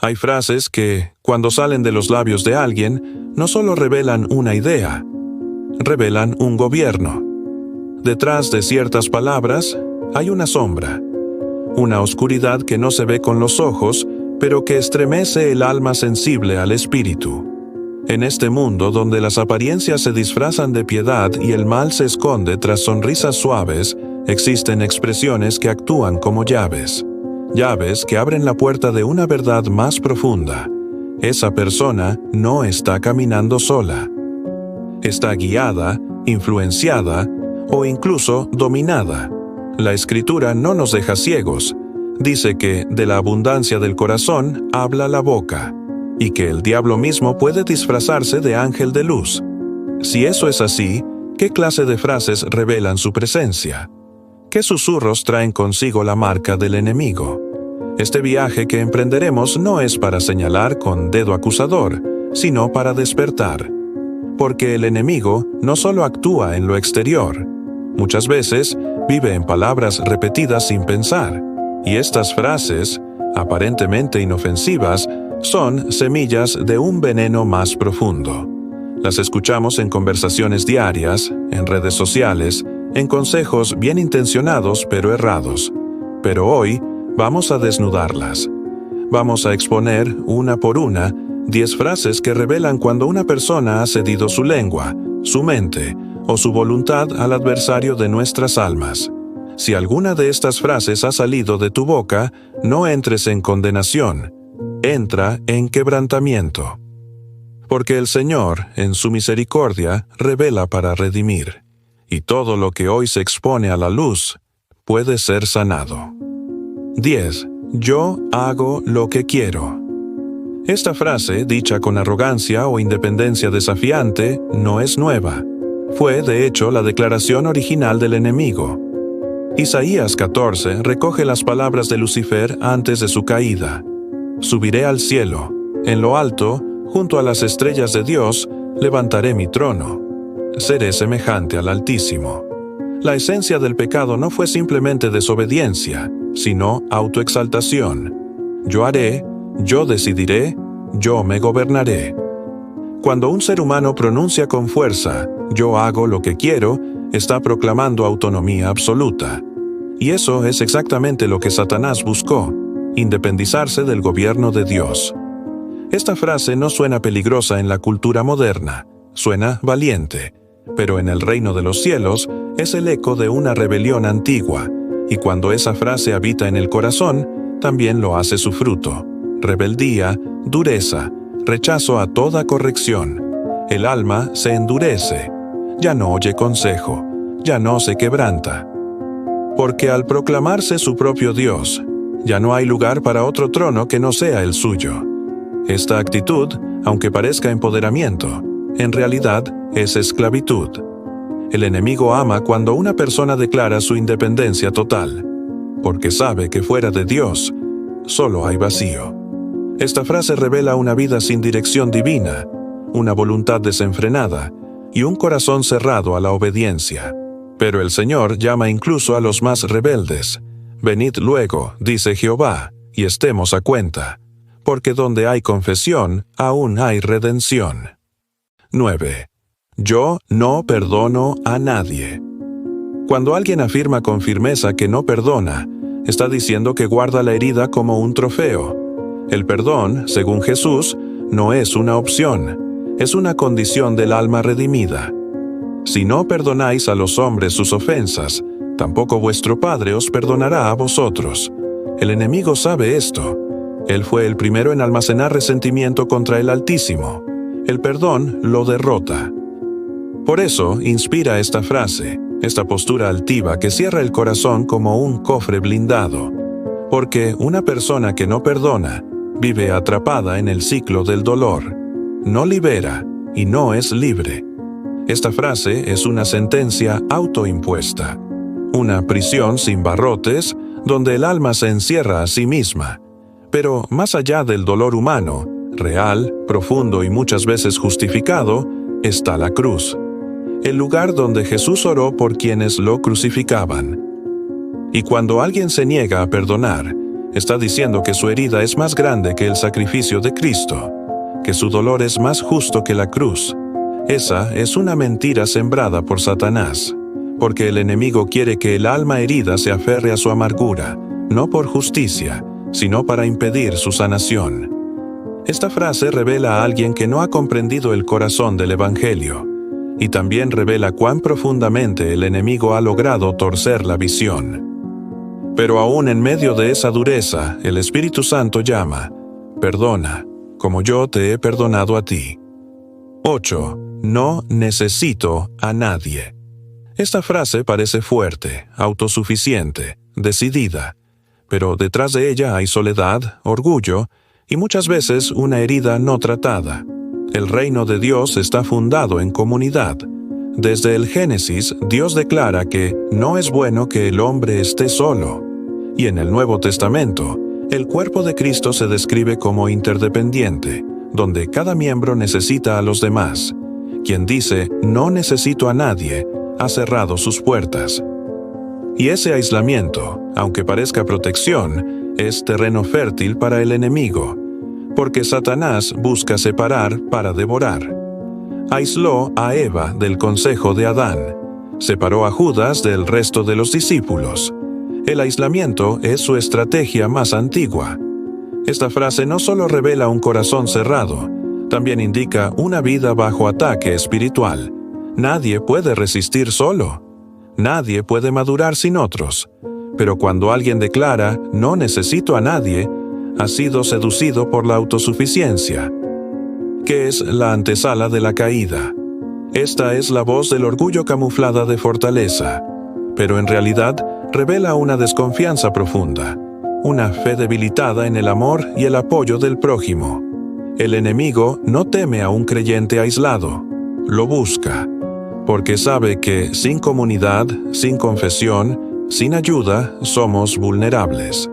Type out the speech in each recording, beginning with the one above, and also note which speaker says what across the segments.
Speaker 1: Hay frases que, cuando salen de los labios de alguien, no solo revelan una idea, revelan un gobierno. Detrás de ciertas palabras hay una sombra, una oscuridad que no se ve con los ojos, pero que estremece el alma sensible al espíritu. En este mundo donde las apariencias se disfrazan de piedad y el mal se esconde tras sonrisas suaves, existen expresiones que actúan como llaves. Llaves que abren la puerta de una verdad más profunda. Esa persona no está caminando sola. Está guiada, influenciada o incluso dominada. La Escritura no nos deja ciegos. Dice que de la abundancia del corazón habla la boca, y que el diablo mismo puede disfrazarse de ángel de luz. Si eso es así, ¿qué clase de frases revelan su presencia? ¿Qué susurros traen consigo la marca del enemigo? Este viaje que emprenderemos no es para señalar con dedo acusador, sino para despertar. Porque el enemigo no solo actúa en lo exterior, muchas veces vive en palabras repetidas sin pensar, y estas frases, aparentemente inofensivas, son semillas de un veneno más profundo. Las escuchamos en conversaciones diarias, en redes sociales, en consejos bien intencionados pero errados. Pero hoy vamos a desnudarlas. Vamos a exponer, una por una, 10 frases que revelan cuando una persona ha cedido su lengua, su mente o su voluntad al adversario de nuestras almas. Si alguna de estas frases ha salido de tu boca, no entres en condenación. Entra en quebrantamiento. Porque el Señor, en su misericordia, revela para redimir, y todo lo que hoy se expone a la luz puede ser sanado. 10. Yo hago lo que quiero. Esta frase, dicha con arrogancia o independencia desafiante, no es nueva. Fue, de hecho, la declaración original del enemigo. Isaías 14 recoge las palabras de Lucifer antes de su caída. Subiré al cielo, en lo alto, junto a las estrellas de Dios, levantaré mi trono. Seré semejante al Altísimo. La esencia del pecado no fue simplemente desobediencia, sino autoexaltación. Yo haré, yo decidiré, yo me gobernaré. Cuando un ser humano pronuncia con fuerza, yo hago lo que quiero, está proclamando autonomía absoluta. Y eso es exactamente lo que Satanás buscó, independizarse del gobierno de Dios. Esta frase no suena peligrosa en la cultura moderna, suena valiente, pero en el reino de los cielos es el eco de una rebelión antigua, y cuando esa frase habita en el corazón, también lo hace su fruto: rebeldía, dureza, rechazo a toda corrección. El alma se endurece, ya no oye consejo, ya no se quebranta. Porque al proclamarse su propio Dios, ya no hay lugar para otro trono que no sea el suyo. Esta actitud, aunque parezca empoderamiento, en realidad es esclavitud. El enemigo ama cuando una persona declara su independencia total, porque sabe que fuera de Dios, solo hay vacío. Esta frase revela una vida sin dirección divina, una voluntad desenfrenada y un corazón cerrado a la obediencia. Pero el Señor llama incluso a los más rebeldes. Venid luego, dice Jehová, y estemos a cuenta, porque donde hay confesión, aún hay redención. 9. Yo no perdono a nadie. Cuando alguien afirma con firmeza que no perdona, está diciendo que guarda la herida como un trofeo. El perdón, según Jesús, no es una opción, es una condición del alma redimida. Si no perdonáis a los hombres sus ofensas, tampoco vuestro Padre os perdonará a vosotros. El enemigo sabe esto. Él fue el primero en almacenar resentimiento contra el Altísimo. El perdón lo derrota. Por eso inspira esta frase, esta postura altiva que cierra el corazón como un cofre blindado. Porque una persona que no perdona vive atrapada en el ciclo del dolor. No libera y no es libre. Esta frase es una sentencia autoimpuesta, una prisión sin barrotes donde el alma se encierra a sí misma. Pero más allá del dolor humano, real, profundo y muchas veces justificado, está la cruz, el lugar donde Jesús oró por quienes lo crucificaban. Y cuando alguien se niega a perdonar, está diciendo que su herida es más grande que el sacrificio de Cristo, que su dolor es más justo que la cruz. Esa es una mentira sembrada por Satanás, porque el enemigo quiere que el alma herida se aferre a su amargura, no por justicia, sino para impedir su sanación. Esta frase revela a alguien que no ha comprendido el corazón del Evangelio, y también revela cuán profundamente el enemigo ha logrado torcer la visión. Pero aún en medio de esa dureza, el Espíritu Santo llama: perdona, como yo te he perdonado a ti. 8. No necesito a nadie. Esta frase parece fuerte, autosuficiente, decidida, pero detrás de ella hay soledad, orgullo y muchas veces una herida no tratada. El reino de Dios está fundado en comunidad. Desde el Génesis, Dios declara que no es bueno que el hombre esté solo. Y en el Nuevo Testamento, el cuerpo de Cristo se describe como interdependiente, donde cada miembro necesita a los demás. Quien dice no necesito a nadie, ha cerrado sus puertas. Y ese aislamiento, aunque parezca protección, es terreno fértil para el enemigo, porque Satanás busca separar para devorar. Aisló a Eva del consejo de Adán, separó a Judas del resto de los discípulos. El aislamiento es su estrategia más antigua. Esta frase no solo revela un corazón cerrado, también indica una vida bajo ataque espiritual. Nadie puede resistir solo. Nadie puede madurar sin otros. Pero cuando alguien declara no necesito a nadie, ha sido seducido por la autosuficiencia, que es la antesala de la caída. Esta es la voz del orgullo camuflada de fortaleza, pero en realidad revela una desconfianza profunda, una fe debilitada en el amor y el apoyo del prójimo. El enemigo no teme a un creyente aislado, lo busca, porque sabe que sin comunidad, sin confesión, sin ayuda, somos vulnerables.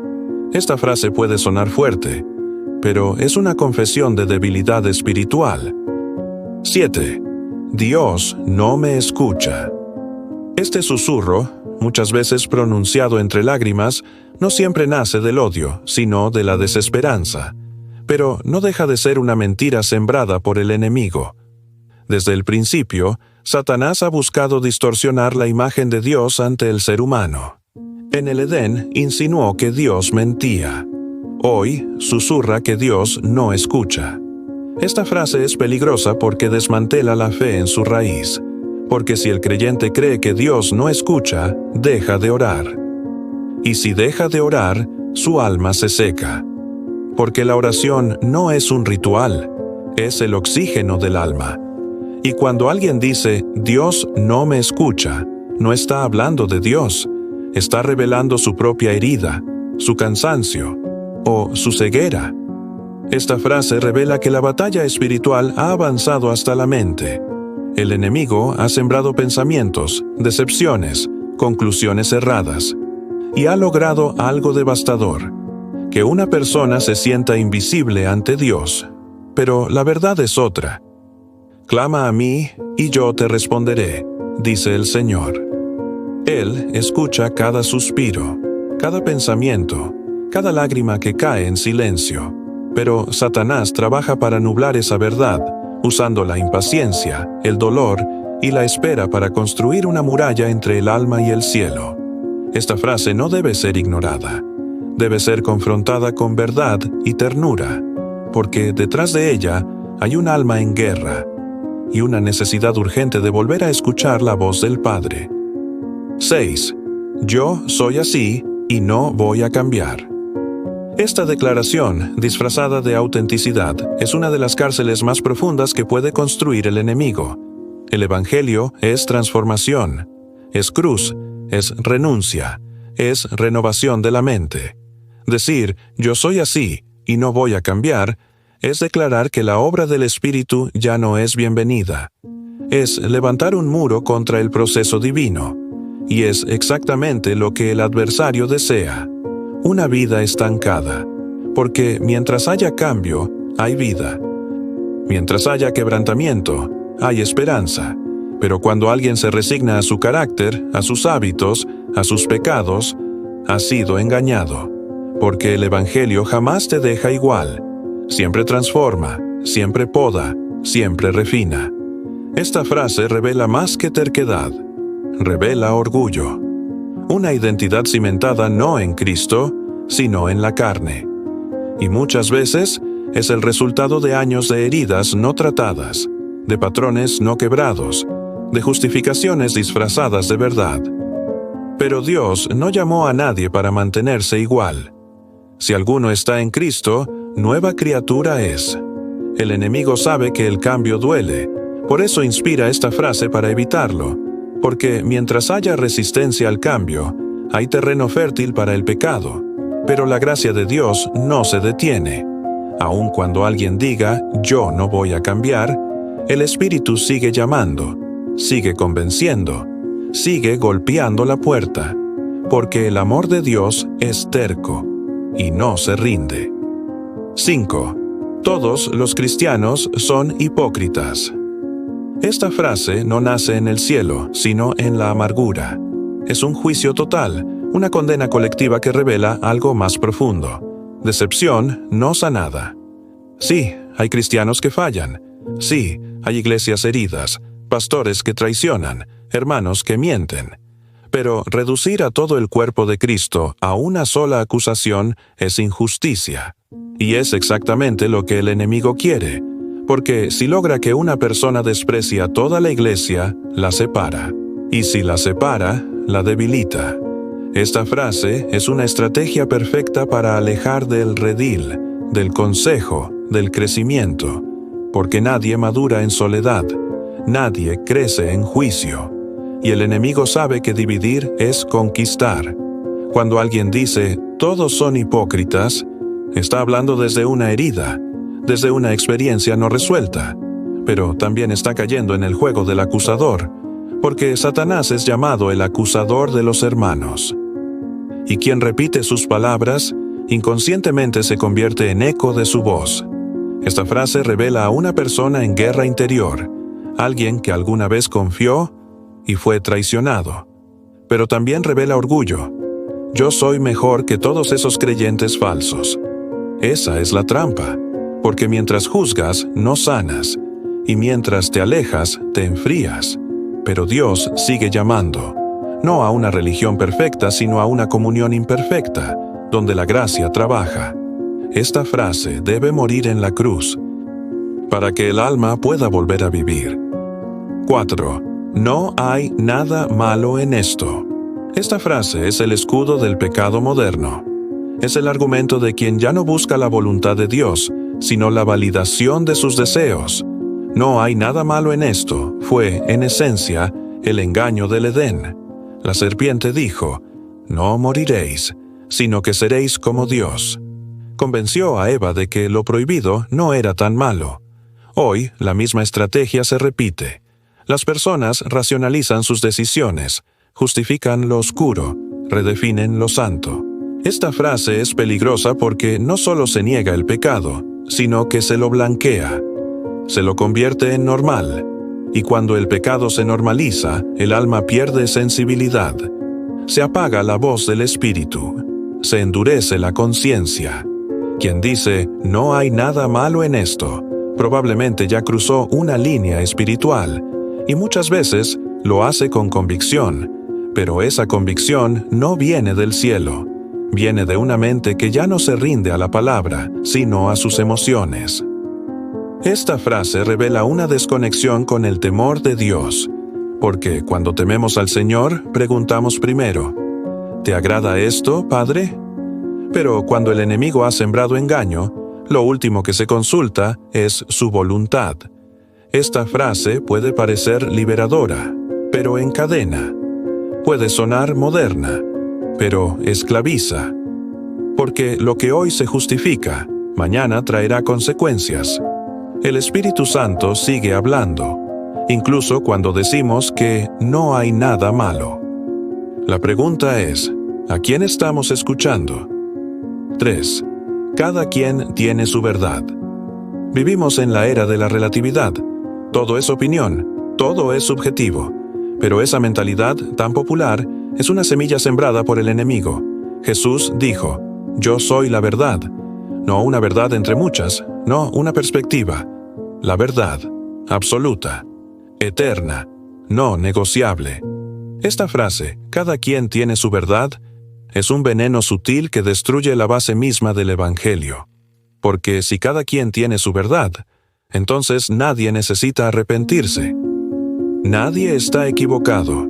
Speaker 1: Esta frase puede sonar fuerte, pero es una confesión de debilidad espiritual. 7. Dios no me escucha. Este susurro, muchas veces pronunciado entre lágrimas, no siempre nace del odio, sino de la desesperanza, pero no deja de ser una mentira sembrada por el enemigo. Desde el principio, Satanás ha buscado distorsionar la imagen de Dios ante el ser humano. En el Edén insinuó que Dios mentía. Hoy susurra que Dios no escucha. Esta frase es peligrosa porque desmantela la fe en su raíz, porque si el creyente cree que Dios no escucha, deja de orar. Y si deja de orar, su alma se seca. Porque la oración no es un ritual, es el oxígeno del alma. Y cuando alguien dice, Dios no me escucha, no está hablando de Dios, está revelando su propia herida, su cansancio o su ceguera. Esta frase revela que la batalla espiritual ha avanzado hasta la mente. El enemigo ha sembrado pensamientos, decepciones, conclusiones erradas, y ha logrado algo devastador, que una persona se sienta invisible ante Dios. Pero la verdad es otra. Clama a mí y yo te responderé, dice el Señor. Él escucha cada suspiro, cada pensamiento, cada lágrima que cae en silencio. Pero Satanás trabaja para nublar esa verdad, usando la impaciencia, el dolor y la espera para construir una muralla entre el alma y el cielo. Esta frase no debe ser ignorada. Debe ser confrontada con verdad y ternura, porque detrás de ella hay un alma en guerra y una necesidad urgente de volver a escuchar la voz del Padre. 6. Yo soy así y no voy a cambiar. Esta declaración, disfrazada de autenticidad, es una de las cárceles más profundas que puede construir el enemigo. El Evangelio es transformación, es cruz, es renuncia, es renovación de la mente. Decir, yo soy así y no voy a cambiar, es declarar que la obra del Espíritu ya no es bienvenida. Es levantar un muro contra el proceso divino, y es exactamente lo que el adversario desea. Una vida estancada, porque mientras haya cambio, hay vida. Mientras haya quebrantamiento, hay esperanza. Pero cuando alguien se resigna a su carácter, a sus hábitos, a sus pecados, ha sido engañado. porque el Evangelio jamás te deja igual. Siempre transforma, siempre poda, siempre refina. Esta frase revela más que terquedad. Revela orgullo. Una identidad cimentada no en Cristo, sino en la carne. Y muchas veces es el resultado de años de heridas no tratadas, de patrones no quebrados, de justificaciones disfrazadas de verdad. Pero Dios no llamó a nadie para mantenerse igual. Si alguno está en Cristo, nueva criatura es. El enemigo sabe que el cambio duele, por eso inspira esta frase para evitarlo, porque mientras haya resistencia al cambio, hay terreno fértil para el pecado, pero la gracia de Dios no se detiene. Aun cuando alguien diga, yo no voy a cambiar, el Espíritu sigue llamando, sigue convenciendo, sigue golpeando la puerta, porque el amor de Dios es terco y no se rinde. 5. Todos los cristianos son hipócritas. Esta frase no nace en el cielo, sino en la amargura. Es un juicio total, una condena colectiva que revela algo más profundo. Decepción no sanada. Sí, hay cristianos que fallan. Sí, hay iglesias heridas, pastores que traicionan, hermanos que mienten. Pero reducir a todo el cuerpo de Cristo a una sola acusación es injusticia. Y es exactamente lo que el enemigo quiere, porque si logra que una persona desprecie a toda la iglesia, la separa. Y si la separa, la debilita. Esta frase es una estrategia perfecta para alejar del redil, del consejo, del crecimiento, porque nadie madura en soledad, nadie crece en juicio. Y el enemigo sabe que dividir es conquistar. Cuando alguien dice, todos son hipócritas, está hablando desde una herida, desde una experiencia no resuelta, pero también está cayendo en el juego del acusador, porque Satanás es llamado el acusador de los hermanos. Y quien repite sus palabras, inconscientemente se convierte en eco de su voz. Esta frase revela a una persona en guerra interior, alguien que alguna vez confió y fue traicionado. Pero también revela orgullo. Yo soy mejor que todos esos creyentes falsos. Esa es la trampa, porque mientras juzgas, no sanas, y mientras te alejas, te enfrías. Pero Dios sigue llamando, no a una religión perfecta, sino a una comunión imperfecta, donde la gracia trabaja. Esta frase debe morir en la cruz, para que el alma pueda volver a vivir. 4. No hay nada malo en esto. Esta frase es el escudo del pecado moderno. Es el argumento de quien ya no busca la voluntad de Dios, sino la validación de sus deseos. No hay nada malo en esto fue, en esencia, el engaño del Edén. La serpiente dijo, no moriréis, sino que seréis como Dios. Convenció a Eva de que lo prohibido no era tan malo. Hoy, la misma estrategia se repite. Las personas racionalizan sus decisiones, justifican lo oscuro, redefinen lo santo. Esta frase es peligrosa porque no solo se niega el pecado, sino que se lo blanquea. Se lo convierte en normal. Y cuando el pecado se normaliza, el alma pierde sensibilidad. Se apaga la voz del espíritu. Se endurece la conciencia. Quien dice, no hay nada malo en esto, probablemente ya cruzó una línea espiritual, y muchas veces lo hace con convicción, pero esa convicción no viene del cielo, viene de una mente que ya no se rinde a la palabra, sino a sus emociones. Esta frase revela una desconexión con el temor de Dios, porque cuando tememos al Señor, preguntamos primero, ¿te agrada esto, Padre? Pero cuando el enemigo ha sembrado engaño, lo último que se consulta es su voluntad. Esta frase puede parecer liberadora, pero encadena. Puede sonar moderna, pero esclaviza. Porque lo que hoy se justifica, mañana traerá consecuencias. El Espíritu Santo sigue hablando, incluso cuando decimos que no hay nada malo. La pregunta es, ¿a quién estamos escuchando? 3. Cada quien tiene su verdad. Vivimos en la era de la relatividad. Todo es opinión, todo es subjetivo. Pero esa mentalidad tan popular es una semilla sembrada por el enemigo. Jesús dijo, yo soy la verdad. No una verdad entre muchas, no una perspectiva. La verdad, absoluta, eterna, no negociable. Esta frase, cada quien tiene su verdad, es un veneno sutil que destruye la base misma del Evangelio. Porque si cada quien tiene su verdad, entonces nadie necesita arrepentirse. Nadie está equivocado.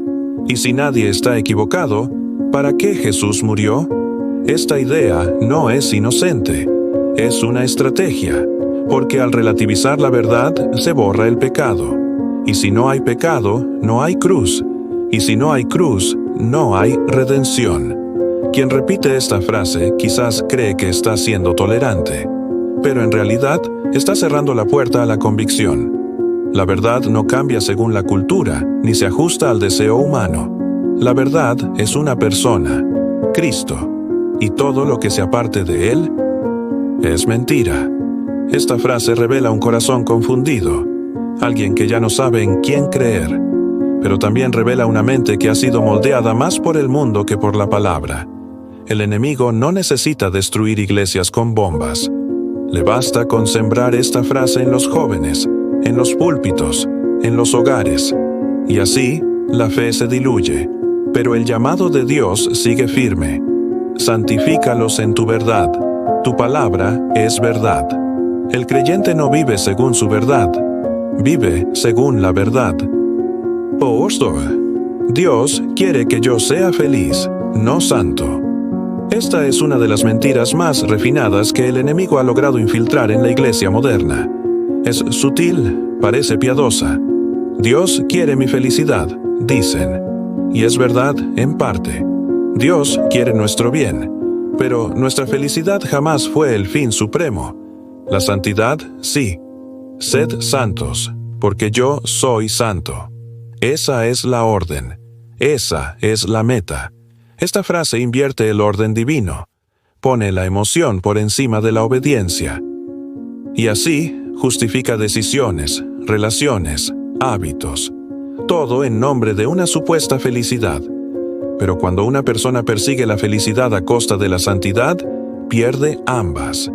Speaker 1: Y si nadie está equivocado, ¿para qué Jesús murió? Esta idea no es inocente, es una estrategia, porque al relativizar la verdad se borra el pecado. Y si no hay pecado, no hay cruz. Y si no hay cruz, no hay redención. Quien repite esta frase quizás cree que está siendo tolerante, pero en realidad está cerrando la puerta a la convicción. La verdad no cambia según la cultura, ni se ajusta al deseo humano. La verdad es una persona, Cristo, y todo lo que se aparte de Él es mentira. Esta frase revela un corazón confundido, alguien que ya no sabe en quién creer, pero también revela una mente que ha sido moldeada más por el mundo que por la palabra. El enemigo no necesita destruir iglesias con bombas. Le basta con sembrar esta frase en los jóvenes, en los púlpitos, en los hogares, y así la fe se diluye, pero el llamado de Dios sigue firme. Santifícalos en tu verdad, tu palabra es verdad. El creyente no vive según su verdad, vive según la verdad. Dios quiere que yo sea feliz, no santo. Esta es una de las mentiras más refinadas que el enemigo ha logrado infiltrar en la iglesia moderna. Es sutil, parece piadosa. Dios quiere mi felicidad, dicen. Y es verdad en parte. Dios quiere nuestro bien, pero nuestra felicidad jamás fue el fin supremo. La santidad, sí. Sed santos, porque yo soy santo. Esa es la orden. Esa es la meta. Esta frase invierte el orden divino. Pone la emoción por encima de la obediencia. Y así justifica decisiones, relaciones, hábitos. Todo en nombre de una supuesta felicidad. Pero cuando una persona persigue la felicidad a costa de la santidad, pierde ambas.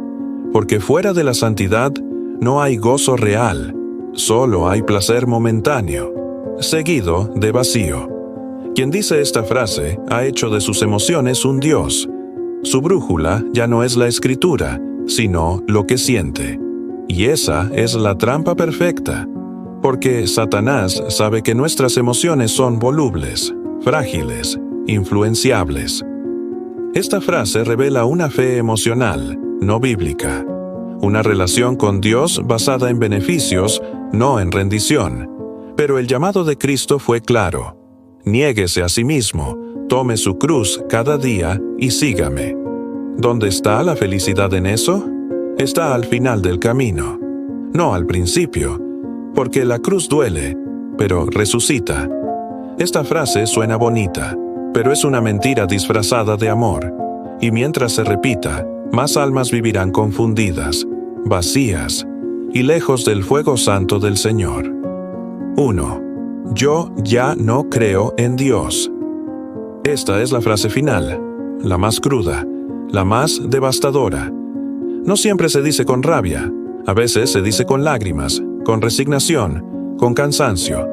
Speaker 1: Porque fuera de la santidad no hay gozo real, solo hay placer momentáneo, seguido de vacío. Quien dice esta frase ha hecho de sus emociones un dios. Su brújula ya no es la escritura, sino lo que siente. Y esa es la trampa perfecta, porque Satanás sabe que nuestras emociones son volubles, frágiles, influenciables. Esta frase revela una fe emocional, no bíblica. Una relación con Dios basada en beneficios, no en rendición. Pero el llamado de Cristo fue claro. Niéguese a sí mismo, tome su cruz cada día y sígame. ¿Dónde está la felicidad en eso? Está al final del camino, no al principio, porque la cruz duele, pero resucita. Esta frase suena bonita, pero es una mentira disfrazada de amor, y mientras se repita, más almas vivirán confundidas, vacías, y lejos del fuego santo del Señor. 1. Yo ya no creo en Dios. Esta es la frase final, la más cruda, la más devastadora. No siempre se dice con rabia, a veces se dice con lágrimas, con resignación, con cansancio,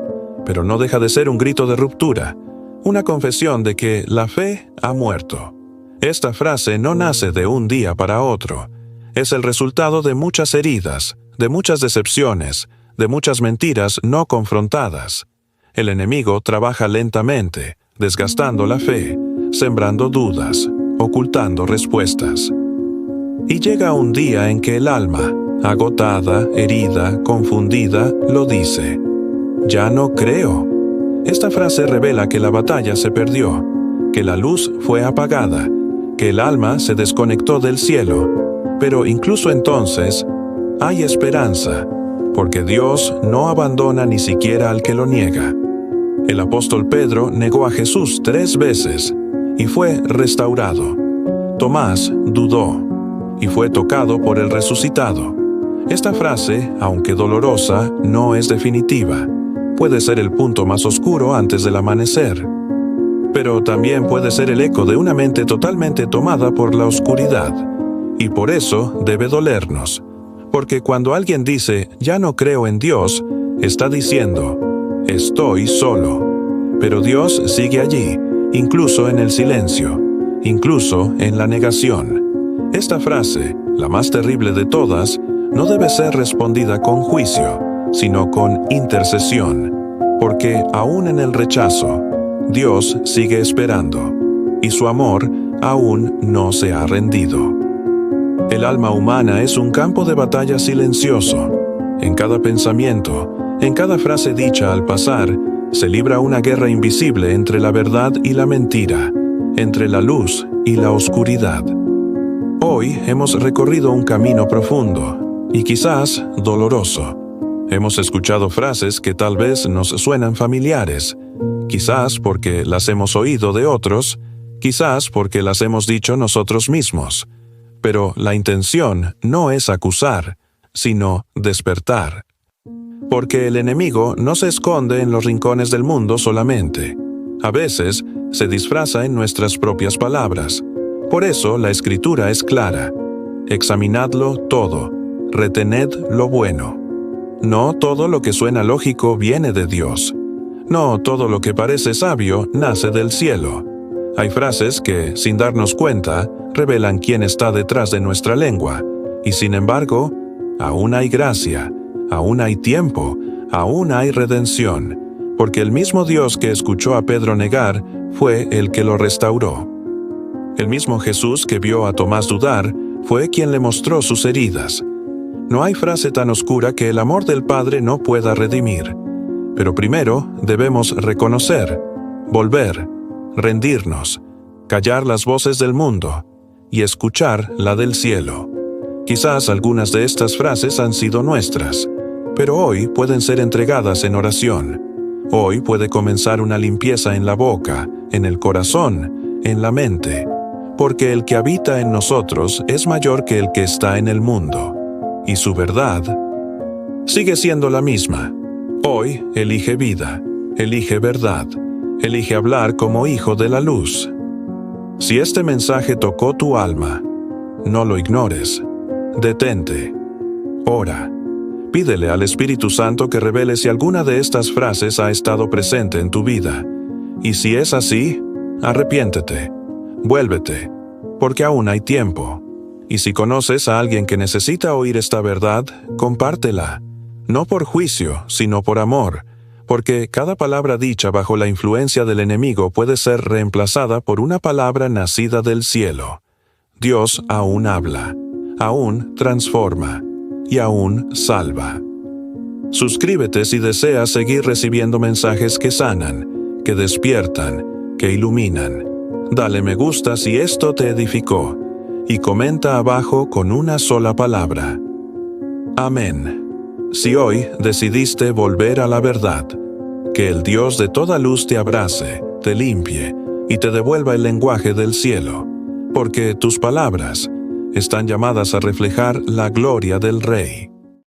Speaker 1: pero no deja de ser un grito de ruptura, una confesión de que la fe ha muerto. Esta frase no nace de un día para otro, es el resultado de muchas heridas, de muchas decepciones, de muchas mentiras no confrontadas. El enemigo trabaja lentamente, desgastando la fe, sembrando dudas, ocultando respuestas. Y llega un día en que el alma, agotada, herida, confundida, lo dice: ya no creo. Esta frase revela que la batalla se perdió, que la luz fue apagada, que el alma se desconectó del cielo. Pero incluso entonces, hay esperanza, porque Dios no abandona ni siquiera al que lo niega. El apóstol Pedro negó a Jesús 3 veces y fue restaurado. Tomás dudó y fue tocado por el resucitado. Esta frase, aunque dolorosa, no es definitiva. Puede ser el punto más oscuro antes del amanecer. pero también puede ser el eco de una mente totalmente tomada por la oscuridad. Y por eso debe dolernos, porque cuando alguien dice, ya no creo en Dios, está diciendo, estoy solo. Pero Dios sigue allí, incluso en el silencio, incluso en la negación. Esta frase, la más terrible de todas, no debe ser respondida con juicio, sino con intercesión, porque aún en el rechazo, Dios sigue esperando, y su amor aún no se ha rendido. El alma humana es un campo de batalla silencioso. En cada pensamiento, en cada frase dicha al pasar, se libra una guerra invisible entre la verdad y la mentira, entre la luz y la oscuridad. Hoy hemos recorrido un camino profundo y quizás doloroso. Hemos escuchado frases que tal vez nos suenan familiares, quizás porque las hemos oído de otros, quizás porque las hemos dicho nosotros mismos. Pero la intención no es acusar, sino despertar. Porque el enemigo no se esconde en los rincones del mundo solamente. A veces se disfraza en nuestras propias palabras. Por eso la Escritura es clara. Examinadlo todo, retened lo bueno. No todo lo que suena lógico viene de Dios. No todo lo que parece sabio nace del cielo. Hay frases que, sin darnos cuenta, revelan quién está detrás de nuestra lengua. Y sin embargo, aún hay gracia, aún hay tiempo, aún hay redención, porque el mismo Dios que escuchó a Pedro negar fue el que lo restauró. El mismo Jesús que vio a Tomás dudar fue quien le mostró sus heridas. No hay frase tan oscura que el amor del Padre no pueda redimir. Pero primero debemos reconocer, volver, rendirnos, callar las voces del mundo y escuchar la del cielo. Quizás algunas de estas frases han sido nuestras, pero hoy pueden ser entregadas en oración. Hoy puede comenzar una limpieza en la boca, en el corazón, en la mente, porque el que habita en nosotros es mayor que el que está en el mundo, y su verdad sigue siendo la misma. Hoy elige vida, elige verdad, elige hablar como hijo de la luz. Si este mensaje tocó tu alma, no lo ignores. Detente. Ora. Pídele al Espíritu Santo que revele si alguna de estas frases ha estado presente en tu vida. Y si es así, arrepiéntete. Vuélvete, porque aún hay tiempo. Y si conoces a alguien que necesita oír esta verdad, compártela. No por juicio, sino por amor, porque cada palabra dicha bajo la influencia del enemigo puede ser reemplazada por una palabra nacida del cielo. Dios aún habla, aún transforma y aún salva. Suscríbete si deseas seguir recibiendo mensajes que sanan, que despiertan, que iluminan. Dale me gusta si esto te edificó y comenta abajo con una sola palabra. Amén. Si hoy decidiste volver a la verdad, que el Dios de toda luz te abrace, te limpie y te devuelva el lenguaje del cielo, porque tus palabras están llamadas a reflejar la gloria del Rey.